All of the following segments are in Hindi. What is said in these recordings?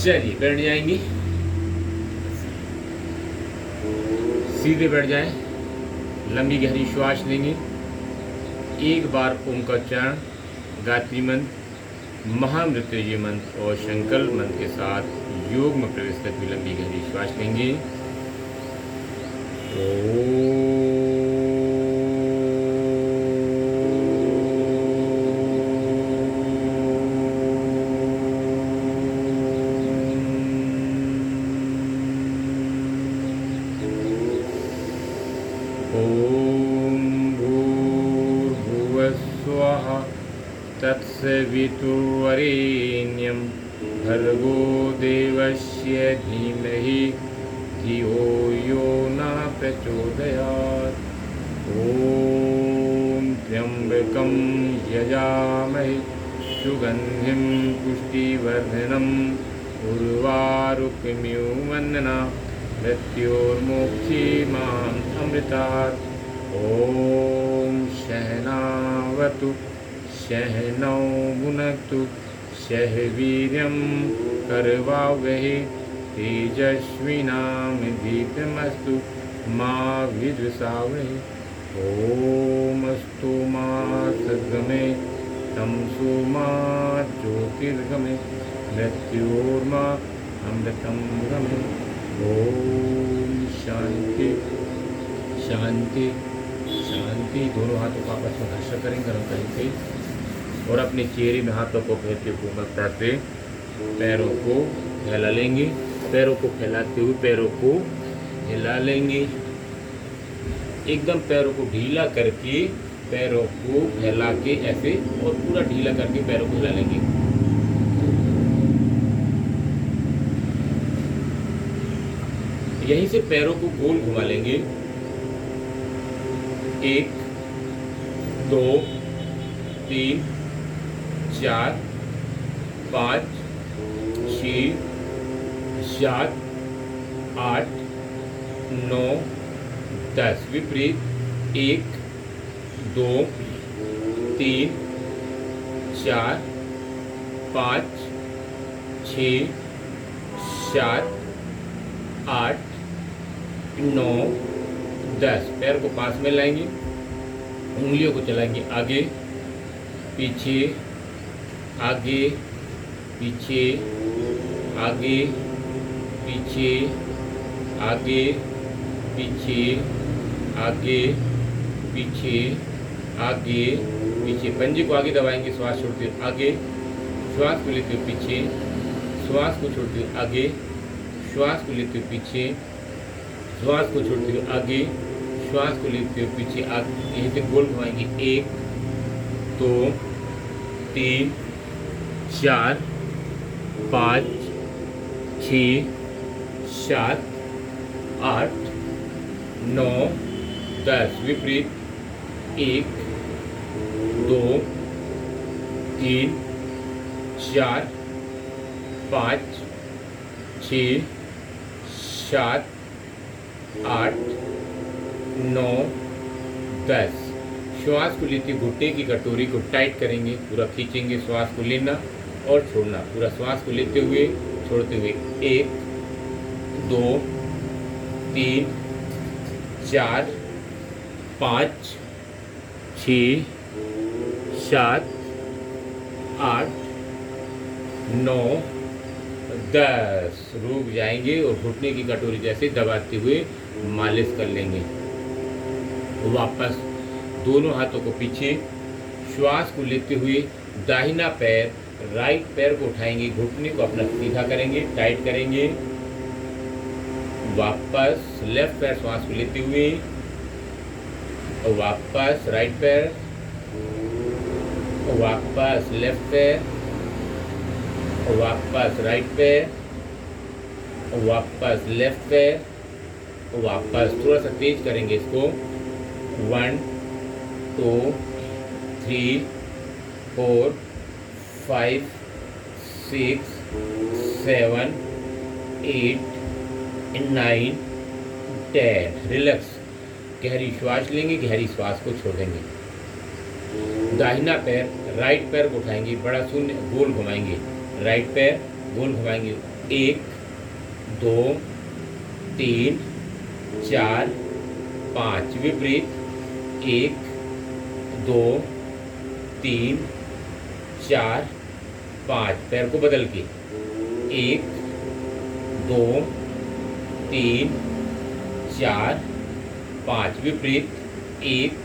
चलिए बैठ जाएंगे, सीधे बैठ जाएं, लंबी गहरी श्वास लेंगे। एक बार ओम का उच्चारण, गायत्री मंत्र, महामृत्युंजय मंत्र और संकल्प मंत्र के साथ योग में प्रवेश करके लंबी गहरी श्वास लेंगे। ओम भूर्भुवः स्वः तत्सवितुर्वरेण्यं भर्गो देवस्य धीमहि धियो यो न प्रचोदयात्। ॐ त्र्यम्बकं यजामहे सुगन्धिं पुष्टिवर्धनम् उर्वारुकमिव मृत्योर्मुक्षीमाम् अमृतात्। ॐ सहनावतु सहनौ भुनक्तु सह वीर्यं करवावहै तेजस्विनामधीतमस्तु मा विद्विषावहै। ॐ अस्तु मा सद्गमय तमसो मा ज्योतिर्गमय मृत्योर्मा अमृतं गमय। ओम शांति शांति शांति। दोनों हाथों को आपस में घर्षण करेंगे गर्म करेंगे और अपने चेहरे में हाथों को फेरते कोमलता से पैरों को फैला लेंगे। पैरों को फैलाते हुए पैरों को हिला लेंगे, एकदम पैरों को ढीला करके पैरों को फैला के ऐसे और पूरा ढीला करके पैरों को हिला लेंगे। यहीं से पैरों को गोल घुमा लेंगे। 1 2 3 4 5 6 7 8 9 10। विपरीत 1 2 3 4 5 6 7 8 9 10। पैर को पास में लाएंगे, उंगलियों को चलाएंगे आगे पीछे आगे पीछे आगे पीछे आगे पीछे आगे पीछे आगे पीछे। पंजे को आगे दबाएंगे, श्वास छोड़ते हुए आगे, श्वास को लेते हुए पीछे, श्वास को छोड़ते हुए आगे, श्वास को लेते हुए पीछे, श्वास को छोड़ते हुए आगे, श्वास को लेते हुए पीछे आगे। यहीं से गोल घुमाएंगे। 1 2 3 4 5 6 7 8 9 10। विपरीत 1 2 3 4 5 6 7 8 9 10। श्वास को लेते घुटने की कटोरी को टाइट करेंगे, पूरा खींचेंगे। श्वास को लेना और छोड़ना, पूरा श्वास को लेते हुए छोड़ते हुए। 1 2 3 4 5 6 7 8 9 10। रुक जाएंगे और घुटने की कटोरी जैसे दबाते हुए मालिश कर लेंगे। वापस दोनों हाथों को पीछे, श्वास को लेते हुए दाहिना पैर राइट पैर को उठाएंगे, घुटने को अपना सीधा करेंगे, टाइट करेंगे। वापस लेफ्ट पैर श्वास को लेते हुए और वापस राइट पैर, वापस लेफ्ट पैर, वापस राइट पैर, वापस लेफ्ट पैर, वापस। थोड़ा सा तेज करेंगे इसको। 1 2 3 4 5 6 7 8 9 10। रिलैक्स, गहरी श्वास लेंगे, गहरी श्वास को छोड़ देंगे। दाहिना पैर राइट पैर को उठाएंगे, बड़ा शून्य गोल घुमाएंगे, राइट पैर गोल घुमाएंगे, 1 2 3 4 5 विपरीत 1 2 3 4 5 पैर को बदल के 1 2 3 4 5 विपरीत 1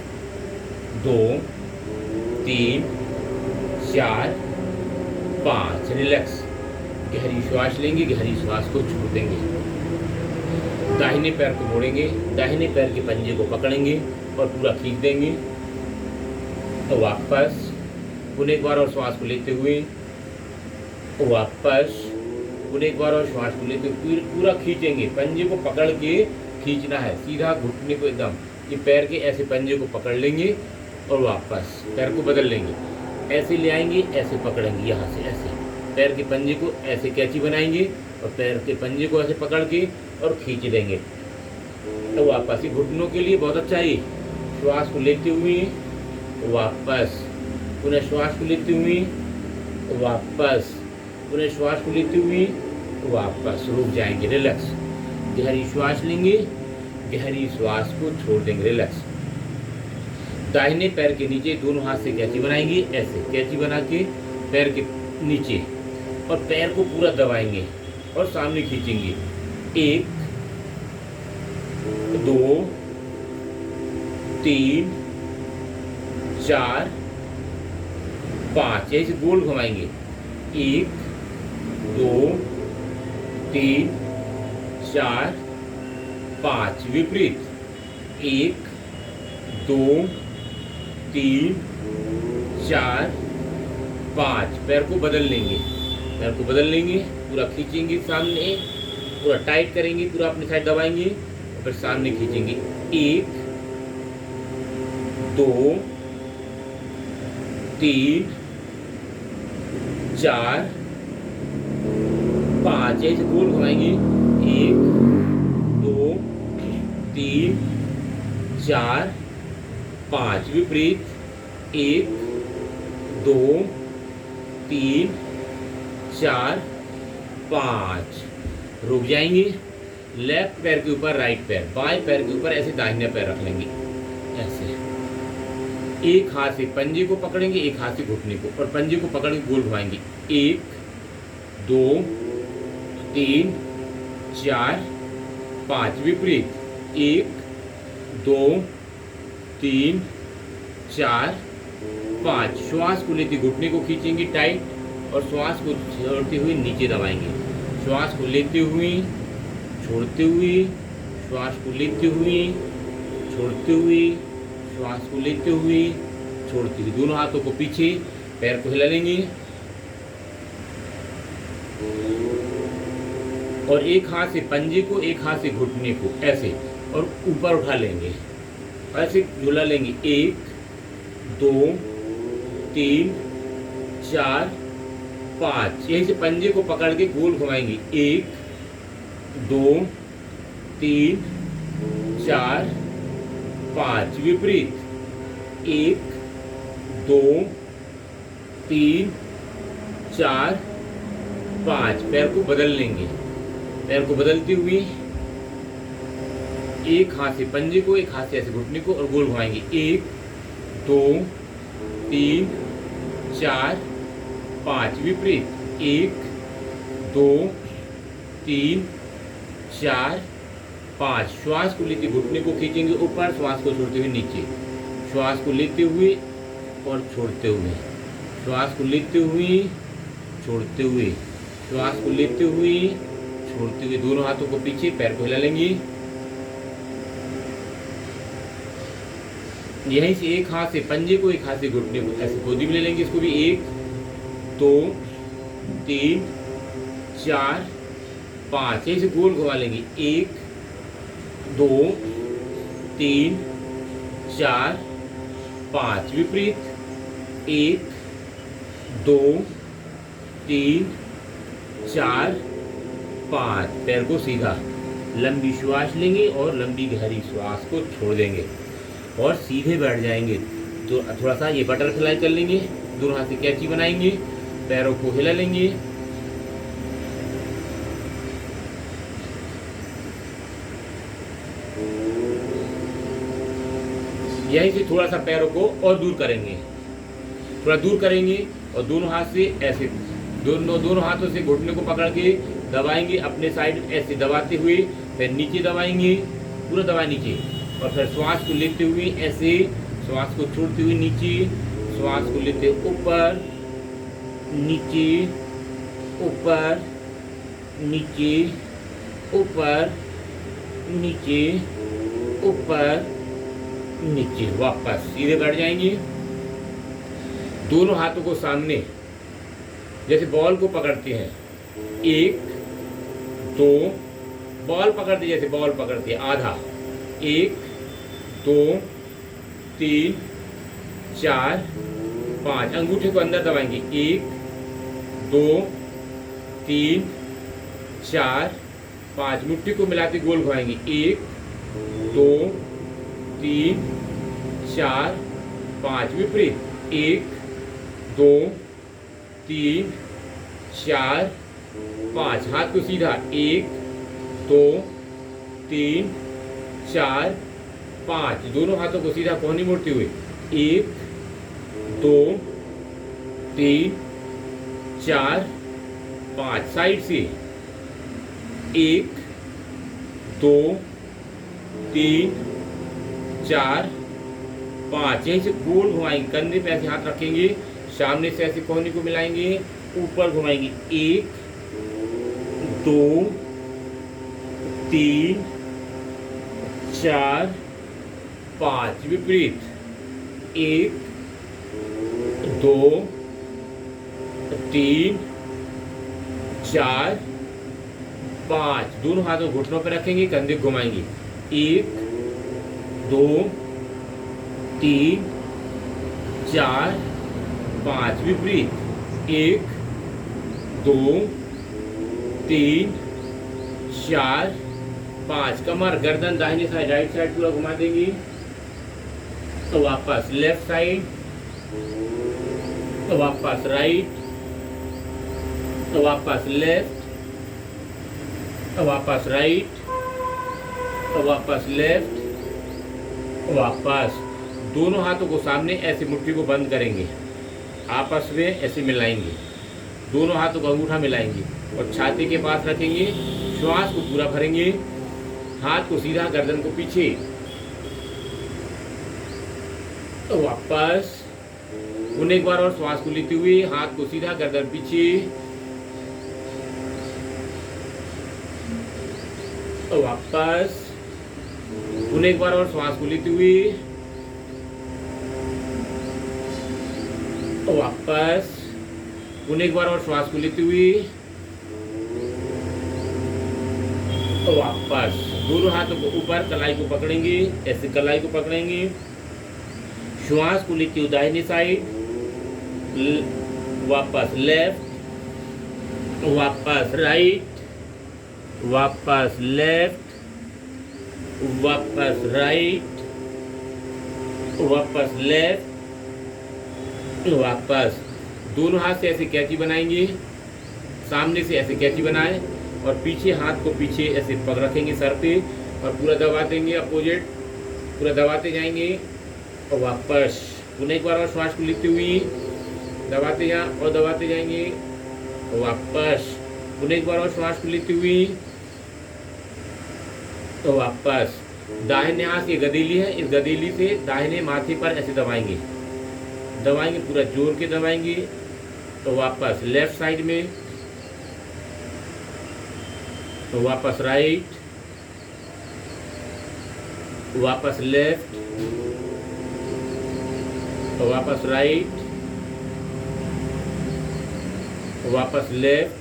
2 3 4 5 रिलैक्स। गहरी श्वास लेंगे, गहरी श्वास को छोड़ देंगे। दाहिने पैर को मोड़ेंगे, दाहिने पैर के पंजे को पकड़ेंगे और पूरा खींच देंगे। तो वापस पुनः एक बार और श्वास को लेते हुए वापस पुनः एक बार और श्वास को लेते हुए पूरा खींचेंगे। पंजे को पकड़ के खींचना है, सीधा घुटने को एकदम ये पैर के ऐसे पंजे को पकड़ लेंगे और वापस पैर को बदल लेंगे। ऐसे ले आएंगे, ऐसे पकड़ेंगे, यहाँ से ऐसे पैर के पंजे को ऐसे कैची बनाएंगे और पैर के पंजे को ऐसे पकड़ के और खींच देंगे। तो वापस ही घुटनों के लिए बहुत अच्छा है। श्वास को लेते हुए वापस पुनः श्वास को लेते हुए वापस पुनः श्वास को लेते हुए वापस रुक जाएंगे। रिलैक्स। गहरी श्वास लेंगे, गहरी श्वास को छोड़ देंगे। रिलैक्स। दाहिने पैर के नीचे दोनों हाथ से कैची बनाएंगे, ऐसे कैची बना के पैर के नीचे और पैर को पूरा दबाएंगे और सामने खींचेंगे। 1 2 3 4 5 ऐसे गोल घुमाएंगे। 1 2 3 4 5 विपरीत 1 2 3 4 5 पैर को बदल लेंगे, पैर को बदल लेंगे, पूरा खींचेंगे सामने, पूरा टाइट करेंगे, पूरा अपनी साइड दबाएंगे और फिर सामने खींचेंगे। 1 2 3 4 5 ऐसे गोल घुमाएंगे। 1 2 3 4 5 विपरीत 1 2 3 4 5 रुक जाएंगे। लेफ्ट पैर के ऊपर राइट पैर, बाएं पैर के ऊपर ऐसे दाहिना पैर रख लेंगे। ऐसे एक हाथ से पंजे को पकड़ेंगे, एक हाथ से घुटने को और पंजे को पकड़ के गोल घुमाएंगे। 1 2 3 4 5 विपरीत 1 2 3 4 5 श्वास को लेते घुटने को खींचेंगे टाइट और श्वास को छोड़ते हुए नीचे दबाएंगे। श्वास को लेते हुए छोड़ते हुए, श्वास को लेते हुए छोड़ते हुए, श्वास को लेते हुए छोड़ते हुए। दोनों हाथों को पीछे, पैर को हिला लेंगे और एक हाथ से पंजे को, एक हाथ से घुटने को ऐसे और ऊपर उठा लेंगे, ऐसे झूला लेंगे। 1 2 3 4 5 यहीं से पंजे को पकड़ के गोल घुमाएंगे। 1 2 3 4 5 विपरीत 1 2 3 4 5 पैर को बदल लेंगे। पैर को बदलते हुए एक हाथ से पंजे को, एक हाथ से ऐसे घुटने को और गोल घुमाएंगे। 1 2 3 4 5 विपरीत 1 2 3 4 5 श्वास को लेते घुटने को खींचेंगे ऊपर, श्वास को छोड़ते हुए नीचे, श्वास को लेते हुए और छोड़ते हुए, श्वास को लेते हुए छोड़ते हुए, श्वास को लेते हुए छोड़ते हुए। दोनों हाथों को पीछे, पैर को हिला लेंगे। यहीं से एक हाथ से पंजे को, एक हाथ से घुटने को ऐसे गोदी में ले लेंगे। इसको भी 1 2 3 4 5 यहीं से गोल घुमा लेंगे। 1 2 3 4 5 विपरीत 1 2 3 4 5 पैर को सीधा। लंबी श्वास लेंगे और लंबी गहरी श्वास को छोड़ देंगे और सीधे बैठ जाएंगे। तो थोड़ा सा ये बटरफ्लाई कर लेंगे, दोनों हाथ से कैची बनाएंगे, पैरों को हिला लेंगे यहीं से थोड़ा सा पैरों को और दूर करेंगे, थोड़ा दूर करेंगे और दोनों हाथ से ऐसे दोनों हाथों से घुटने को पकड़ के दबाएंगे अपने साइड, ऐसे दबाते हुए फिर नीचे दबाएंगे, पूरा दबाए नीचे, और फिर श्वास को लेते हुए ऐसे, श्वास को छोड़ते हुए नीचे, श्वास को लेते ऊपर नीचे, ऊपर नीचे, ऊपर नीचे, ऊपर नीचे। वापस सीधे बैठ जाएंगे, दोनों हाथों को सामने जैसे बॉल को पकड़ते हैं, 1 2, बॉल पकड़ते जैसे बॉल पकड़ते आधा, 1 2 3 4 5, अंगूठे को अंदर दबाएंगे, 1 2 3 4 5, मुट्ठी को मिलाते गोल घुमाएंगे, 1 2 3 4 5, विपरीत, 1 2 3 4 5, हाथ को सीधा, 1 2 3 4 5, दोनों हाथों को सीधा कोहनी मोड़ते हुए, 1 2 3 4 5, साइड से 1 2 3 4 5, यहीं से गोल घुमाएंगे, कंधे पे ऐसे हाथ रखेंगे, सामने से ऐसे कोहनी को मिलाएंगे, ऊपर घुमाएंगे, 1 2 3 4 5, विपरीत, 1 2 3 4 5, दोनों हाथों घुटनों पर रखेंगे, कंधे घुमाएंगे, 1 2 3 4 5, विपरीत, 1 2 3 4 5, कमर गर्दन दाहिने साइड राइट साइड पूरा घुमा देंगे, तो वापस लेफ्ट साइड, तो वापस राइट, तो वापस लेफ्ट, तो वापस राइट, तो वापस लेफ्ट, वापस दोनों हाथों को सामने ऐसे मुट्ठी को बंद करेंगे, आपस में ऐसे मिलाएंगे, दोनों हाथों का अंगूठा मिलाएंगे और छाती के पास रखेंगे, श्वास को पूरा भरेंगे, हाथ को सीधा गर्दन को पीछे, तो वापस पुनः एक बार और श्वास को लेते हुए हाथ को सीधा गर्दन पीछे, तो वापस पुनः एक बार और श्वास को लेते हुए, तो वापस पुनः एक बार और श्वास को लेते हुए, तो वापस दोनों हाथों को ऊपर कलाई को पकड़ेंगे, ऐसे कलाई को पकड़ेंगे, श्वास को लेते हुए दाहिने साइड, वापस लेफ्ट, वापस राइट, वापस लेफ्ट, वापस राइट, वापस लेफ्ट, वापस दोनों हाथ से ऐसे कैची बनाएंगे, सामने से ऐसे कैची बनाएं और पीछे हाथ को पीछे ऐसे पग रखेंगे सर पे और पूरा दबा देंगे, अपोजिट पूरा दबाते जाएंगे और वापस पुनः एक बार और श्वास को लेते हुए दबाते जा और दबाते जाएंगे और वापस पुनः एक बार और श्वास को लेते हुए, तो वापस दाहिने हाथ ये गदेली है, इस गदेली से दाहिने माथे पर ऐसे दबाएंगे, दबाएंगे पूरा जोर के दबाएंगे, तो वापस लेफ्ट साइड में, तो वापस राइट, वापस लेफ्ट, तो वापस राइट, वापस लेफ्ट,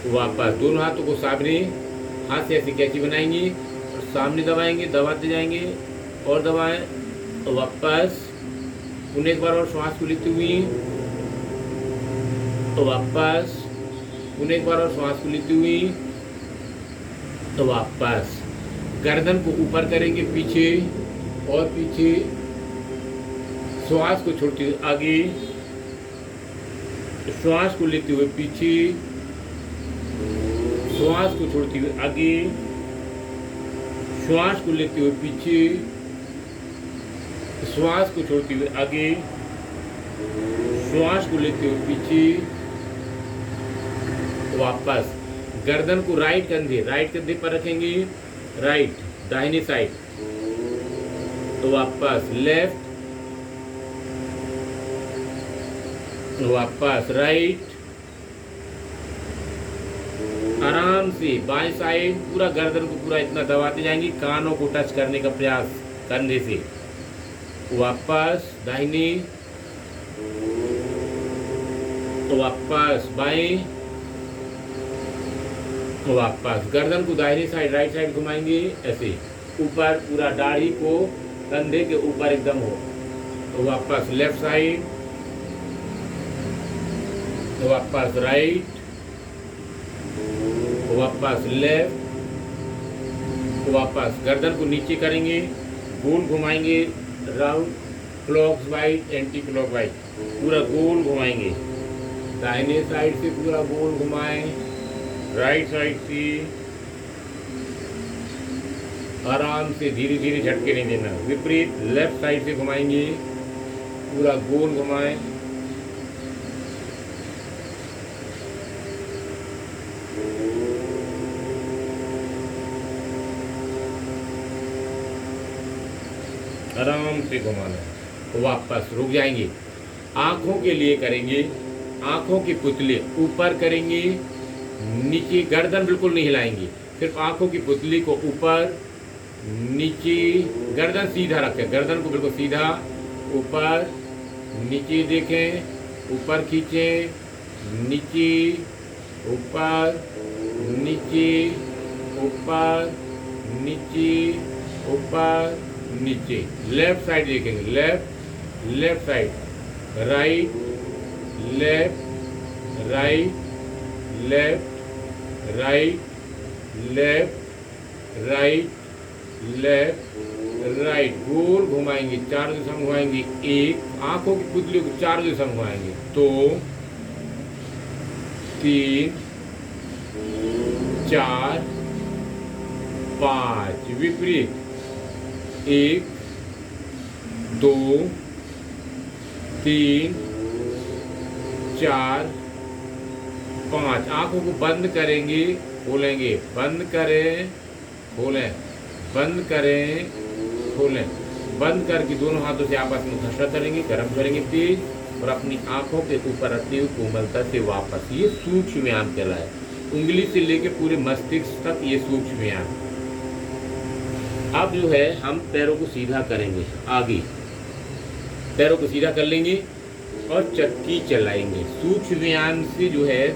वापस दोनों हाथों को सामने हाथ से ऐसी कैची बनाएंगे और सामने दबाएंगे, दबाते जाएंगे और दबाएं, तो वापस पुनः एक बार और श्वास को लेते हुए, तो वापस पुनः एक बार और श्वास को लेते हुए, तो वापस गर्दन को ऊपर करेंगे, पीछे और पीछे, श्वास को छोड़ते हुए आगे, श्वास को लेते हुए पीछे, श्वास को छोड़ते हुए आगे, श्वास को लेते हुए पीछे, श्वास को छोड़ते हुए आगे, श्वास को लेते हुए पीछे, वापस। गर्दन को राइट कंधे पर रखेंगे, राइट दाहिनी साइड, तो वापस लेफ्ट, वापस राइट, आराम से बाएं साइड। पूरा गर्दन को पूरा इतना दबाते जाएंगे, कानों को टच करने का प्रयास कंधे से, वापस दाहिनी, वापस बाएं, वापस। गर्दन को दाहिनी साइड राइट साइड घुमाएंगे ऐसे, ऊपर पूरा दाढ़ी को कंधे के ऊपर एकदम हो, तो वापस लेफ्ट साइड, वापस राइट, वापस लेफ्ट, वापस। गर्दन को नीचे करेंगे, गोल घुमाएंगे, राउंड क्लॉकवाइज एंटी क्लॉकवाइज, पूरा गोल घुमाएंगे। दाहिने साइड से पूरा गोल घुमाएं, राइट साइड से आराम से धीरे धीरे झटके नहीं देना। विपरीत लेफ्ट साइड से घुमाएंगे, पूरा गोल घुमाएं, आराम से घुमाना। वापस रुक जाएंगे। आंखों के लिए करेंगे, आंखों के पुतले ऊपर करेंगे, नीचे गर्दन बिल्कुल नहीं हिलाएंगे, सिर्फ आंखों की पुतली को ऊपर नीचे, गर्दन सीधा रखें, गर्दन को बिल्कुल सीधा, ऊपर नीचे देखें, ऊपर खींचें, नीचे ऊपर नीचे, ऊपर नीचे, ऊपर नीचे। लेफ्ट साइड देखेंगे, left side, right left, right left, right left, right left, right. गोल घुमाएंगे, 4 दिशा में घुमाएंगे। एक, आंखों की पुतली को 4 दिशा में घुमाएंगे। 2 3 4 5। विपरीत 1 2 3 4 5। आंखों को बंद करेंगे, खोलेंगे, बंद करें, खोलें, बंद करें, खोलें। बंद करके दोनों हाथों से आपस में घसा करेंगे, गर्म करेंगे तेज, और अपनी आंखों के ऊपर रखते हुए कोमलता से वापस। ये सूक्ष्म व्यायाम कहलाए। उंगली से लेकर पूरे मस्तिष्क तक ये सूक्ष्म व्यायाम। अब जो है हम पैरों को सीधा करेंगे, आगे पैरों को सीधा कर लेंगे और चक्की चलाएंगे। सूक्ष्म व्यायाम से जो है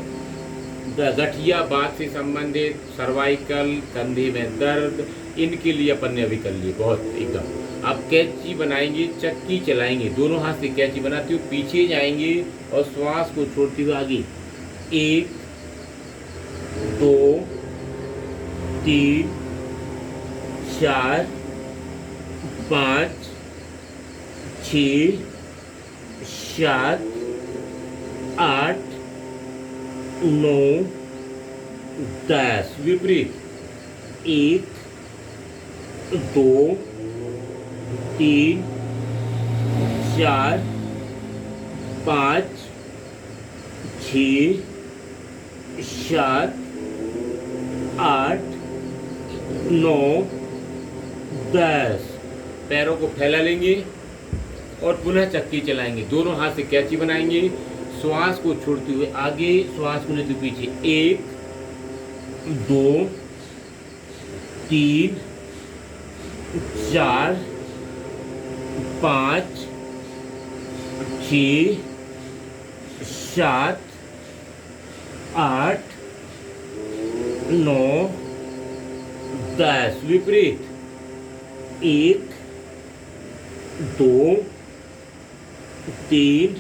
गठिया बात से संबंधित, सर्वाइकल, कंधे में दर्द, इनके लिए अपन ने अभी कर लिए बहुत एकदम। अब कैंची बनाएंगे, चक्की चलाएंगे, दोनों हाथ से कैंची बनाते हुए पीछे जाएंगे और श्वास को छोड़ते हुए आगे। 1 2 3 4 5 6 7 8 9 10। विपरीत 1 2 3 4 5 6 7 8 9 10। पैरों को फैला लेंगे और पुनः चक्की चलाएंगे। दोनों हाथ से कैंची बनाएंगे, श्वास को छोड़ते हुए आगे, श्वास को लेते हुए पीछे। 1 2 3 4 5 6 7 8 9 10। विपरीत 1 2 3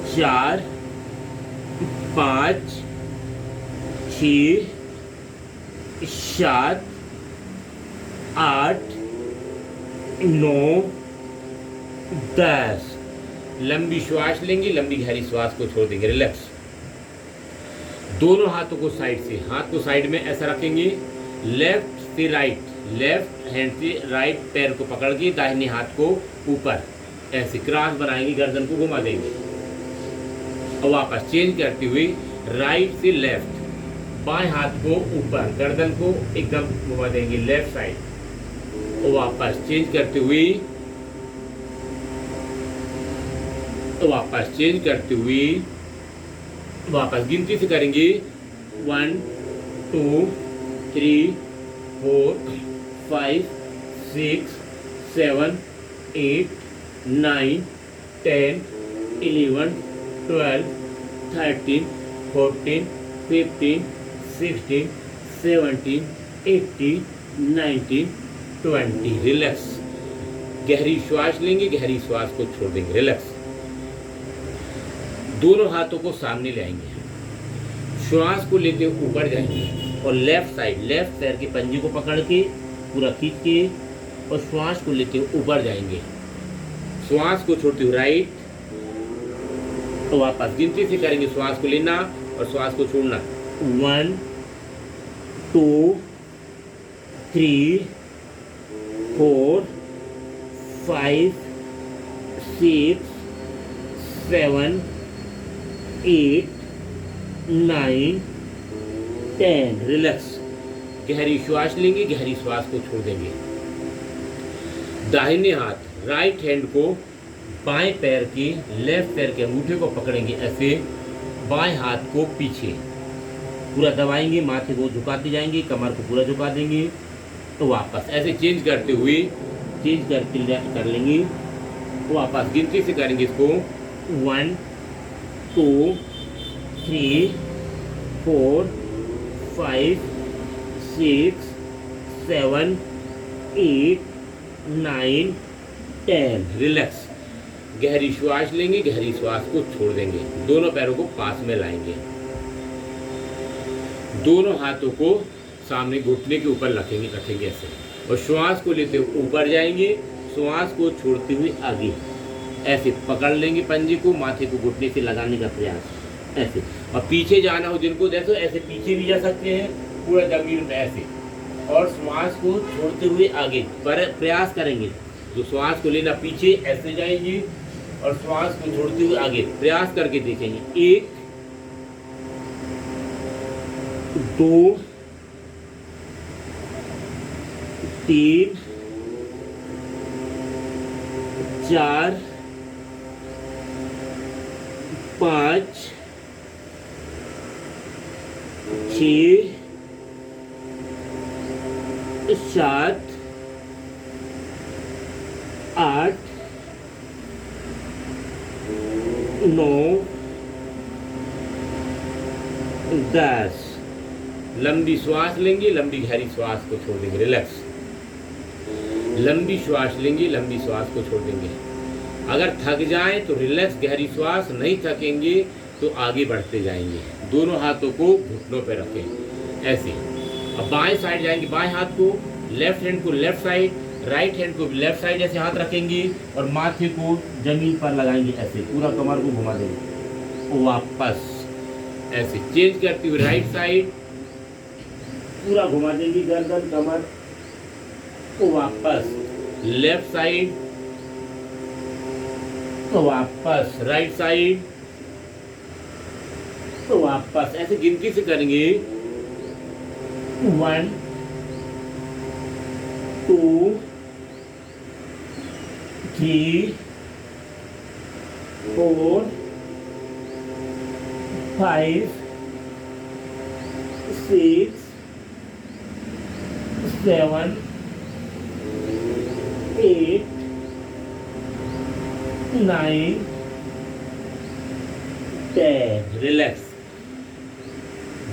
4 5 6 7 8 9 10। लंबी श्वास लेंगे, लंबी गहरी श्वास को छोड़ देंगे, रिलैक्स। दोनों हाथों को साइड से, हाथ को साइड में ऐसा रखेंगे, लेफ्ट से राइट, लेफ्ट हैंड से राइट पैर को पकड़ के दाहिने हाथ को ऊपर ऐसे क्रॉस बनाएंगे, गर्दन को घुमा देंगे और वापस चेंज करते हुए राइट से लेफ्ट, बाएं हाथ को ऊपर, गर्दन को एकदम घुमा देंगे लेफ्ट साइड और वापस चेंज करते हुए, तो वापस चेंज करते हुए वापस गिनती से करेंगे 1 2 3 4 5 6 7 8 9 10 11 12 13 14 15 16 17 18 19 20। रिलैक्स। गहरी श्वास लेंगे, गहरी श्वास को छोड़ देंगे। रिलैक्स। दोनों हाथों को सामने ले आएंगे, श्वास को लेते हुए ऊपर जाएंगे और लेफ्ट साइड, लेफ्ट पैर के पंजे को पकड़ के पूरा खींच के और श्वास को लेते हुए ऊपर जाएंगे, श्वास को छोड़ते हुए राइट, तो वापस गिनती से करेंगे, श्वास को लेना और श्वास को छोड़ना। 1 2 3 4 5 6 7 8 9 10। रिलैक्स। गहरी श्वास लेंगे, गहरी श्वास को छोड़ देंगे। दाहिने हाथ, राइट हैंड को बाएं पैर के, लेफ्ट पैर के अंगूठे को पकड़ेंगे ऐसे, बाएं हाथ को पीछे पूरा दबाएंगे, माथे को झुकाते जाएंगे, कमर को पूरा झुका देंगे, तो वापस ऐसे चेंज करते हुए चेंज करके कर लेंगे, वापस गिनती से करेंगे इसको 1 2 3 4 5 6 7 8 9 10। रिलैक्स। गहरी श्वास लेंगे, गहरी श्वास को छोड़ देंगे, दोनों पैरों को पास में लाएंगे, दोनों हाथों को सामने घुटने के ऊपर रखेंगे ऐसे और श्वास को लेते हुए ऊपर जाएंगे, श्वास को छोड़ते हुए आगे ऐसे पकड़ लेंगे पंजे को, माथे को घुटने से लगाने का प्रयास ऐसे, और पीछे जाना हो जिनको जैसे ऐसे पीछे भी जा सकते हैं पूरा जमीन में ऐसे, और श्वास को छोड़ते हुए आगे प्रयास करेंगे। जो श्वास को लेना पीछे ऐसे जाएंगे और श्वास को छोड़ते हुए आगे प्रयास करके देखेंगे। 1 2 3 4 5 6 7 8 9 10। लंबी श्वास लेंगे, लंबी गहरी श्वास को छोड़ देंगे। रिलैक्स। लंबी श्वास लेंगे, लंबी श्वास को छोड़ देंगे। अगर थक जाएं तो रिलैक्स, गहरी श्वास, नहीं थकेंगे तो आगे बढ़ते जाएंगे। दोनों हाथों को घुटनों पे रखें ऐसे। अब बाएं साइड जाएंगे, बाएं हाथ को, लेफ्ट हैंड को लेफ्ट साइड, राइट हैंड को लेफ्ट साइड ऐसे हाथ रखेंगे और माथे को जमीन पर लगाएंगे ऐसे, पूरा कमर को घुमा देंगे। वापस ऐसे चेंज करते हुए राइट साइड पूरा घुमा देंगे, गर्दन कमर। वापस लेफ्ट साइड, वापस राइट साइड, वापस ऐसे गिनती से करेंगे। 1 2 3 4 5 6 7 8 9 10। रिलैक्स।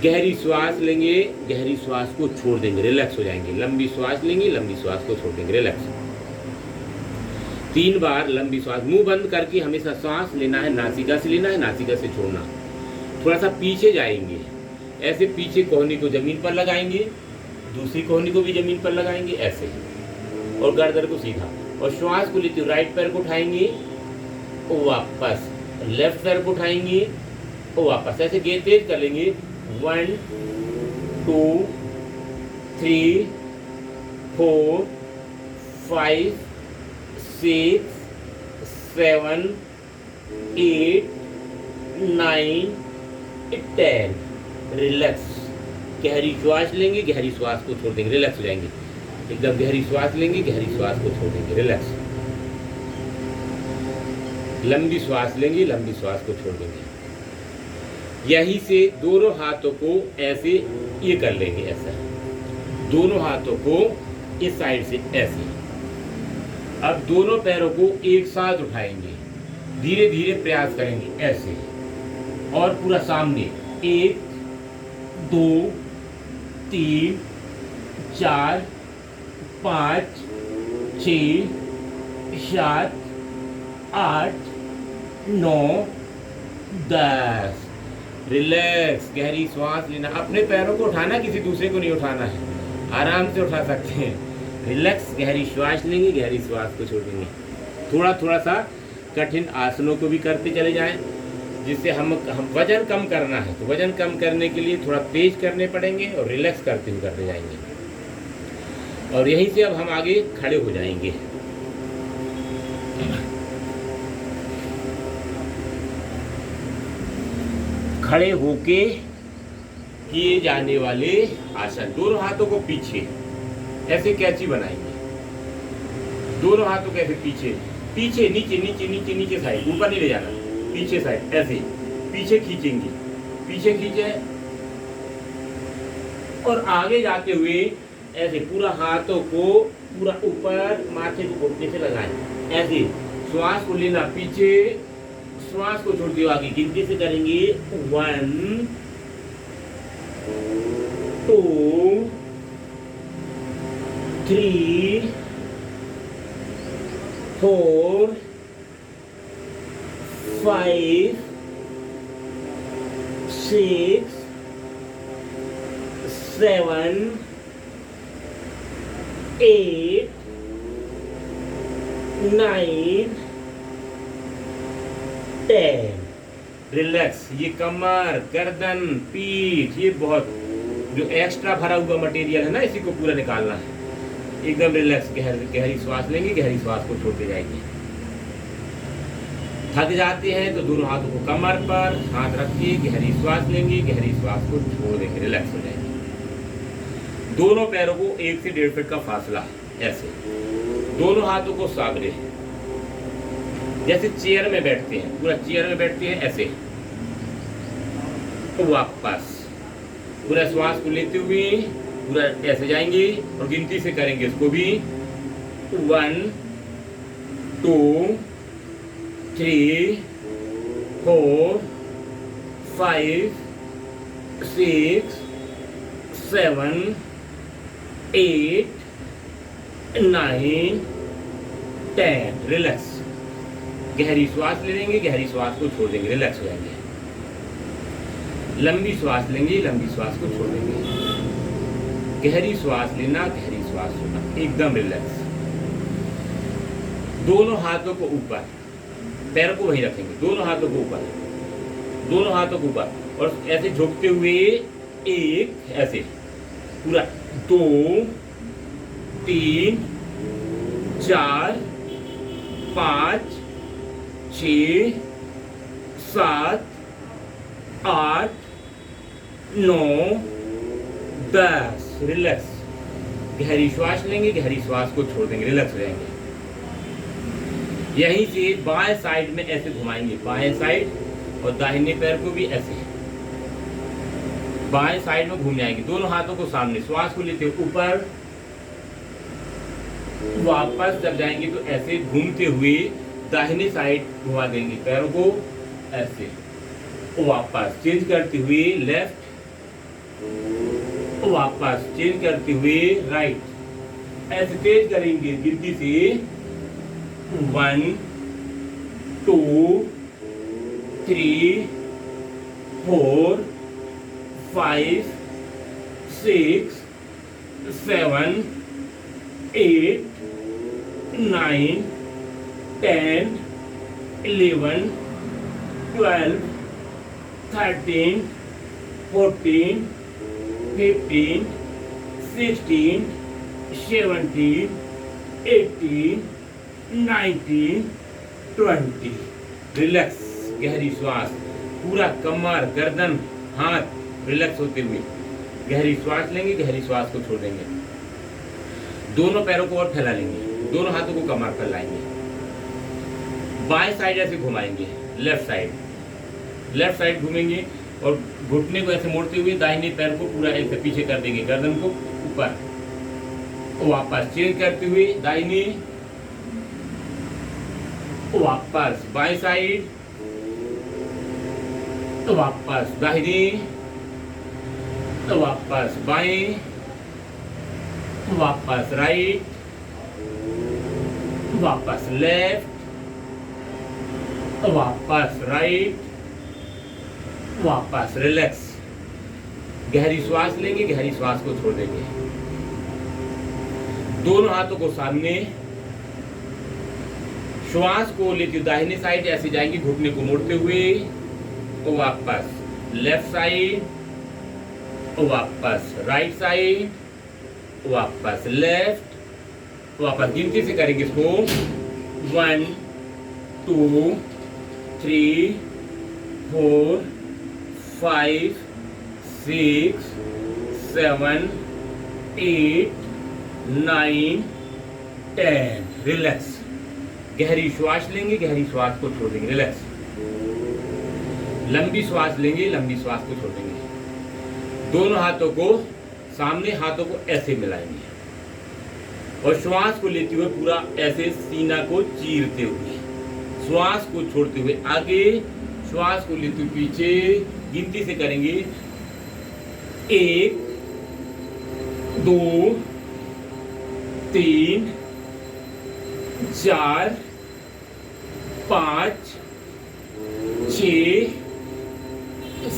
गहरी श्वास लेंगे, गहरी श्वास को छोड़ देंगे, रिलैक्स हो जाएंगे। लंबी श्वास लेंगे, लंबी श्वास को छोड़ देंगे, रिलैक्स। 3 बार लंबी श्वास, मुंह बंद करके हमेशा सांस लेना है, नासिका से लेना है, नासिका से छोड़ना। थोड़ा सा पीछे जाएंगे ऐसे, पीछे कोहनी को जमीन पर लगाएंगे, दूसरी कोहनी को भी जमीन पर लगाएंगे ऐसे, और गर्दन को सीधा, और श्वास को लेते हुए राइट पैर को उठाएंगे और वापस लेफ्ट पैर को उठाएंगे और वापस ऐसे तेज कर लेंगे। 1 2 3 4 5 6 7 8 9 10। रिलैक्स। गहरी श्वास लेंगे, गहरी श्वास को छोड़ देंगे, रिलैक्स हो जाएंगे। एकदम गहरी श्वास लेंगे, गहरी श्वास को छोड़ देंगे, रिलैक्स। लंबी श्वास लेंगे, लंबी श्वास को छोड़ देंगे। यहीं से दोनों हाथों को ऐसे ये कर लेंगे, ऐसा दोनों हाथों को इस साइड से ऐसे। अब दोनों पैरों को एक साथ उठाएंगे, धीरे धीरे प्रयास करेंगे ऐसे, और पूरा सामने 1 2 3 4 5 6 7 8 9 10। रिलैक्स। गहरी श्वास लेना। अपने पैरों को उठाना, किसी दूसरे को नहीं उठाना है, आराम से उठा सकते हैं। रिलैक्स। गहरी श्वास लेंगे, गहरी श्वास को छोड़ेंगे। थोड़ा थोड़ा सा कठिन आसनों को भी करते चले जाएं, जिससे हम वजन कम करना है, तो वजन कम करने के लिए थोड़ा तेज करने पड़ेंगे और रिलैक्स करते हुए करते जाएंगे। और यहीं से अब हम आगे खड़े हो जाएंगे। खड़े होके किए जाने वाले आसन। दोनों हाथों को पीछे ऐसे कैंची बनाएंगे। दोनों हाथों के ऐसे पीछे, पीछे नीचे नीचे नीचे नीचे साइड, ऊपर नहीं ले जाना, पीछे साइड ऐसे पीछे खींचेंगे, पीछे खींचे और आगे जाते हुए ऐसे पूरा हाथों को पूरा ऊपर माथे को घुटने से लगाएं। ऐसे श्वास को लेना पीछे, श्वास को छोड़ते हुए आगे गिनती से करेंगे। 1 2 3 4 5 6 7 8 9 10। रिलैक्स। ये कमर, गर्दन, पीठ, ये बहुत जो एक्स्ट्रा भरा हुआ मटेरियल है ना, इसी को पूरा निकालना है। एकदम रिलैक्स। गहरी श्वास लेंगे, गहरी श्वास को छोड़ते जाएंगे। थक जाते हैं तो दोनों हाथों को कमर पर हाथ रखिए, गहरी श्वास लेंगे, गहरी श्वास को छोड़ देंगे, रिलैक्स हो जाएंगे। दोनों पैरों को 1 से 1.5 फीट का फासला ऐसे, दोनों हाथों को सामने, जैसे चेयर में बैठते हैं, पूरा चेयर में बैठते हैं ऐसे। तो वापस पूरा श्वास को लेते हुए पूरा ऐसे जाएंगे और गिनती से करेंगे इसको भी। 1 2 3 4 5 6 7 8 9 10। रिलैक्स। गहरी श्वास ले लेंगे, गहरी श्वास को छोड़ देंगे, रिलैक्स हो जाएंगे। लंबी श्वास लेंगे, लंबी श्वास को छोड़ देंगे। गहरी श्वास लेना, गहरी श्वास छोड़ना, एकदम रिलैक्स। दोनों हाथों को ऊपर, पैरों को वहीं रखेंगे, दोनों हाथों को ऊपर, दोनों हाथों को ऊपर, और ऐसे झुकते हुए एक ऐसे पूरा 2 3 4 5 6 7 8 9 10। रिलैक्स। गहरी श्वास लेंगे, गहरी श्वास को छोड़ देंगे, रिलैक्स हो जाएंगे। यहीं से बाएं साइड में ऐसे घुमाएंगे, बाएं साइड, और दाहिने पैर को भी ऐसे बाएं साइड में घूम जाएंगे। दोनों हाथों को सामने, श्वास को लेते हुए ऊपर, वापस जब जाएंगे तो ऐसे घूमते हुए दाहिने साइड घुमा देंगे पैरों को ऐसे, वापस चेंज करते हुए लेफ्ट, वापस चेंज करते हुए राइट, ऐसे तेज करेंगे गिनती से। 1 2 3 4 5 6 7 8 9 10 11 12 13 14 15 16 17, 18, 19, 20। रिलैक्स, गहरी श्वास, पूरा कमर, गर्दन, हाथ रिलैक्स होते हुए गहरी श्वास लेंगे, गहरी श्वास को छोड़ देंगे। दोनों पैरों को और फैला लेंगे, दोनों हाथों को कमर पर लाएंगे, बाएं साइड ऐसे घुमाएंगे, लेफ्ट साइड घूमेंगे और घुटने को ऐसे मोड़ते हुए दाहिने पैर को पूरा ऐसे पीछे कर देंगे, गर्दन को ऊपर, वापस चेंज करते हुए दाहिने, वापस बाएं साइड, वापस दाहिने, वापस बाएं, वापस राइट, वापस लेफ्ट, वापस राइट, वापस रिलैक्स। गहरी श्वास लेंगे, गहरी श्वास को छोड़ देंगे। दोनों हाथों को सामने, श्वास को लेते दाहिने साइड ऐसे जाएंगे, घुटने को मोड़ते हुए, वापस लेफ्ट साइड, वापस राइट साइड, वापस लेफ्ट, वापस गिनती से करेंगे इसको 1 2 3 4 5 6 7 8 9 10। रिलैक्स, गहरी श्वास लेंगे, गहरी श्वास को छोड़ देंगे, रिलैक्स। लंबी श्वास लेंगे, लंबी श्वास को छोड़ देंगे। दोनों हाथों को सामने, हाथों को ऐसे मिलाएंगे और श्वास को लेते हुए पूरा ऐसे सीना को चीरते हुए, श्वास को छोड़ते हुए आगे, श्वास को लेते हुए पीछे, गिनती से करेंगे 1 2 3 4 5 6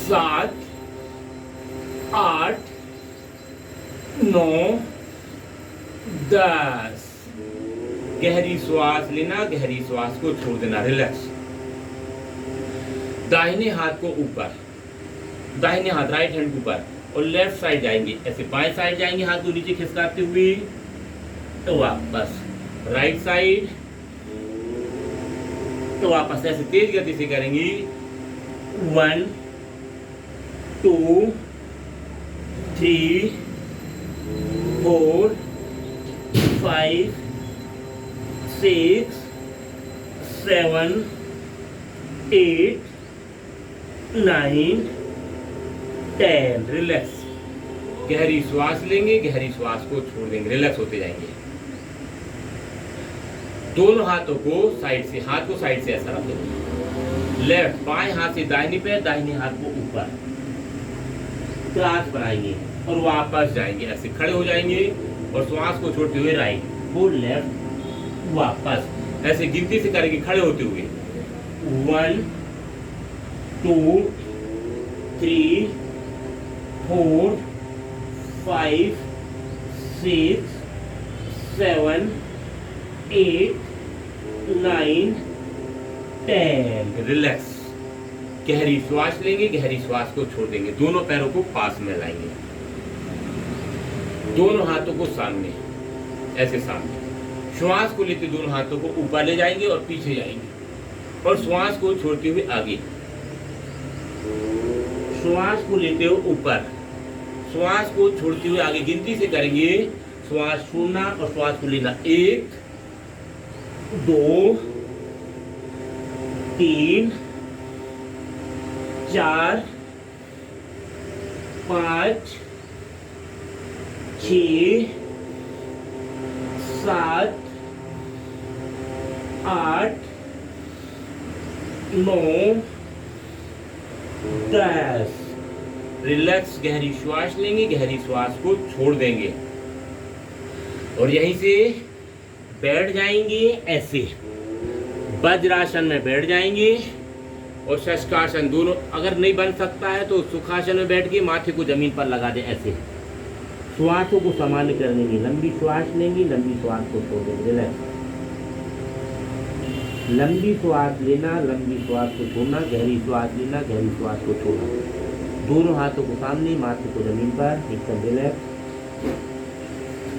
7 8 9 10। गहरी श्वास लेना, गहरी श्वास को छोड़ देना, रिलैक्स। दाहिने हाथ को ऊपर, दाहिने हाथ राइट हैंड ऊपर और लेफ्ट साइड जाएंगे, ऐसे बाएं साइड जाएंगे, हाथ को नीचे खिसकाते हुए, तो वापस राइट साइड, तो वापस ऐसे तेज गति से करेंगे 1 2 3 4 5 6 7 8 9 10। रिलैक्स, गहरी श्वास लेंगे, गहरी श्वास को छोड़ देंगे, रिलैक्स होते जाएंगे। दोनों हाथों को साइड से, हाथ को साइड से ऐसा रखेंगे, लेफ्ट बाएं हाथ से दाहिने पैर, दाहिने हाथ को ऊपर क्रास बनाएंगे और वापस जाएंगे, ऐसे खड़े हो जाएंगे और श्वास को छोड़ते हुए राइट, वो लेफ्ट, वापस ऐसे गिनती से करेंगे खड़े होते हुए 1 2 3 4 5 6 7 8 9 10। रिलैक्स, गहरी श्वास लेंगे, गहरी श्वास को छोड़ देंगे। दोनों पैरों को पास में लाएंगे, दोनों हाथों को सामने, ऐसे सामने, श्वास को लेते दोनों हाथों को ऊपर ले जाएंगे और पीछे जाएंगे और श्वास को छोड़ते हुए आगे, श्वास को लेते हुए ऊपर, श्वास को छोड़ते हुए आगे, गिनती से करेंगे, श्वास छोड़ना और श्वास को लेना 1 2 3 4 5 6 7 8 9 10। रिलैक्स, गहरी श्वास लेंगे, गहरी श्वास को छोड़ देंगे और यहीं से बैठ जाएंगे, ऐसे वज्रासन में बैठ जाएंगे और शशकासन, दोनों अगर नहीं बन सकता है तो सुखासन में बैठ के माथे को जमीन पर लगा दें, ऐसे श्वासों को सामान्य कर लेंगे, लंबी श्वास लेंगे, लंबी श्वास को छोड़ देंगे, रिलैक्स। लंबी श्वास लेना, लंबी श्वास को छोड़ना, गहरी श्वास लेना, गहरी श्वास को छोड़ना। दोनों हाथों को सामने, माथे को जमीन पर, एकदम रिलैक्स।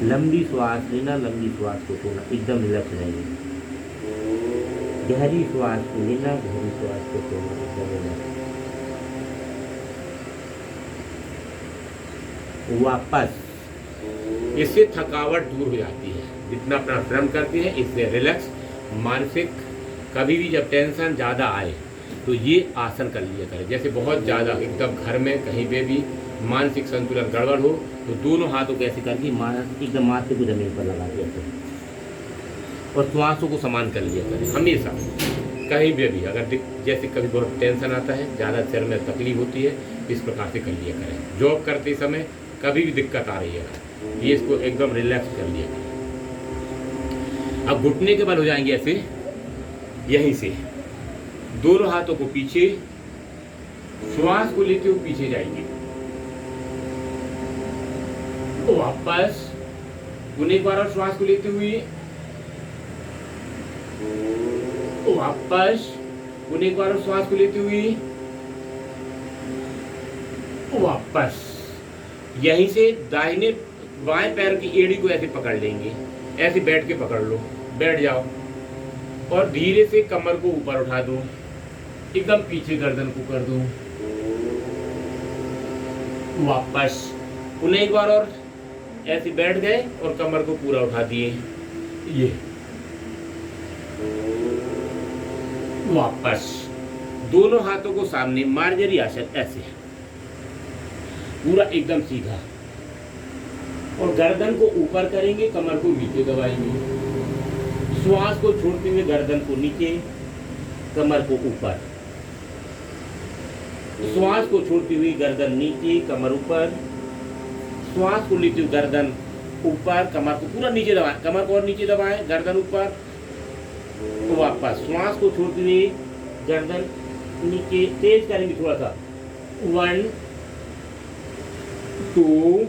लंबी श्वास लेना, लंबी श्वास को छोड़ना, एकदम रिलैक्स रहेंगे। गहरी श्वास को लेना, गहरी श्वास को छोड़ना, एकदम रिलैक्स। वापस। इससे थकावट दूर हो जाती है, जितना अपना श्रम करते हैं इससे रिलैक्स। मानसिक कभी भी जब टेंशन ज़्यादा आए तो ये आसन कर लिया करें। जैसे बहुत ज़्यादा एकदम घर में कहीं पे भी मानसिक संतुलन गड़बड़ हो तो दोनों हाथों को ऐसे करके एकदम माथे को जमीन पर लगा दिया करें और श्वासों को समान कर लिया करें। हमेशा कहीं भी अगर जैसे कभी बहुत टेंशन आता है, ज़्यादा सिर में तकलीफ होती है, इस प्रकार से कर लिया करें। जॉब करते समय कभी भी दिक्कत आ रही है, ये इसको एकदम रिलैक्स कर लिया करें। अब घुटने के बल हो जाएंगे ऐसे, यहीं से दोनों हाथों को पीछे, श्वास को लेते हुए पीछे जाएंगे, वापस पुनः एक बार और श्वास को लेते हुए, वापस पुनः एक बार और श्वास को लेते हुए, वापस। यहीं से दाहिने बाएं पैर की एड़ी को ऐसे पकड़ लेंगे, ऐसे बैठ के पकड़ लो, बैठ जाओ और धीरे से कमर को ऊपर उठा दो, एकदम पीछे गर्दन को कर दो, वापस पुनः एक बार और ऐसे बैठ गए और कमर को पूरा उठा दिए, ये वापस। दोनों हाथों को सामने, मार्जरी आसन ऐसे पूरा एकदम सीधा और गर्दन को ऊपर करेंगे, कमर को नीचे दबाएंगे। श्वास को छोड़ते हुए गर्दन को नीचे, कमर को ऊपर। श्वास को छोड़ते हुए गर्दन नीचे, कमर ऊपर। श्वास को लेते हुए गर्दन ऊपर, कमर को पूरा नीचे दबाएं, कमर को और नीचे दबाएं, गर्दन ऊपर। तो वापस श्वास को छोड़ते हुए गर्दन नीचे, तेज करेंगे थोड़ा सा। 1 2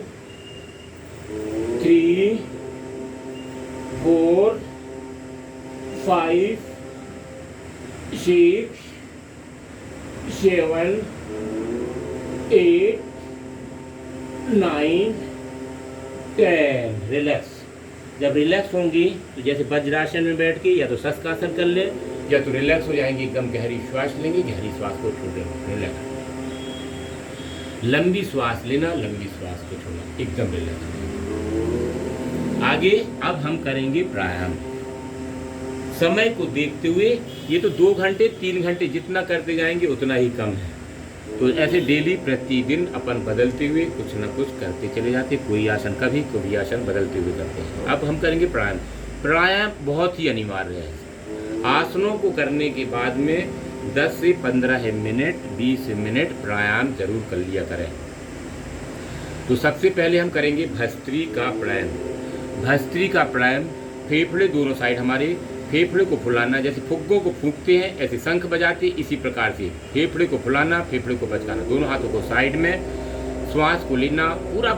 3 4 5 6 7 8 9 10। रिलैक्स। जब रिलैक्स होंगी तो जैसे वज्रासन में बैठ के या तो शशकासन कर ले, या तो रिलैक्स हो जाएंगे, एकदम गहरी श्वास लेंगे, गहरी श्वास को छोड़ देंगे, रिलैक्स। लंबी श्वास लेना, लंबी श्वास को छोड़ना, एकदम रिलैक्स। आगे अब हम करेंगे प्राणायाम। समय को देखते हुए ये तो 2 घंटे 3 घंटे जितना करते जाएंगे उतना ही कम है। तो ऐसे डेली प्रतिदिन अपन बदलते हुए कुछ ना कुछ करते चले जाते, कोई आसन कभी कोई आसन बदलते हुए करते हैं। अब हम करेंगे प्राणायाम। प्राणायाम बहुत ही अनिवार्य है। आसनों को करने के बाद में 10 से 15 मिनट 20 मिनट प्राणायाम जरूर कर लिया करें। तो सबसे पहले हम करेंगे भस्त्री का प्राणायाम। भस्त्री का प्राणायाम, फेफड़े दोनों साइड हमारे, फेफड़े को फुलाना, जैसे फुग्गों को फूंकते हैं ऐसे शंख बजाते, इसी प्रकार से फेफड़े को फुलाना, फेफड़े को बचकाना। दोनों हाथों को साइड में, श्वास को लेना, पूरा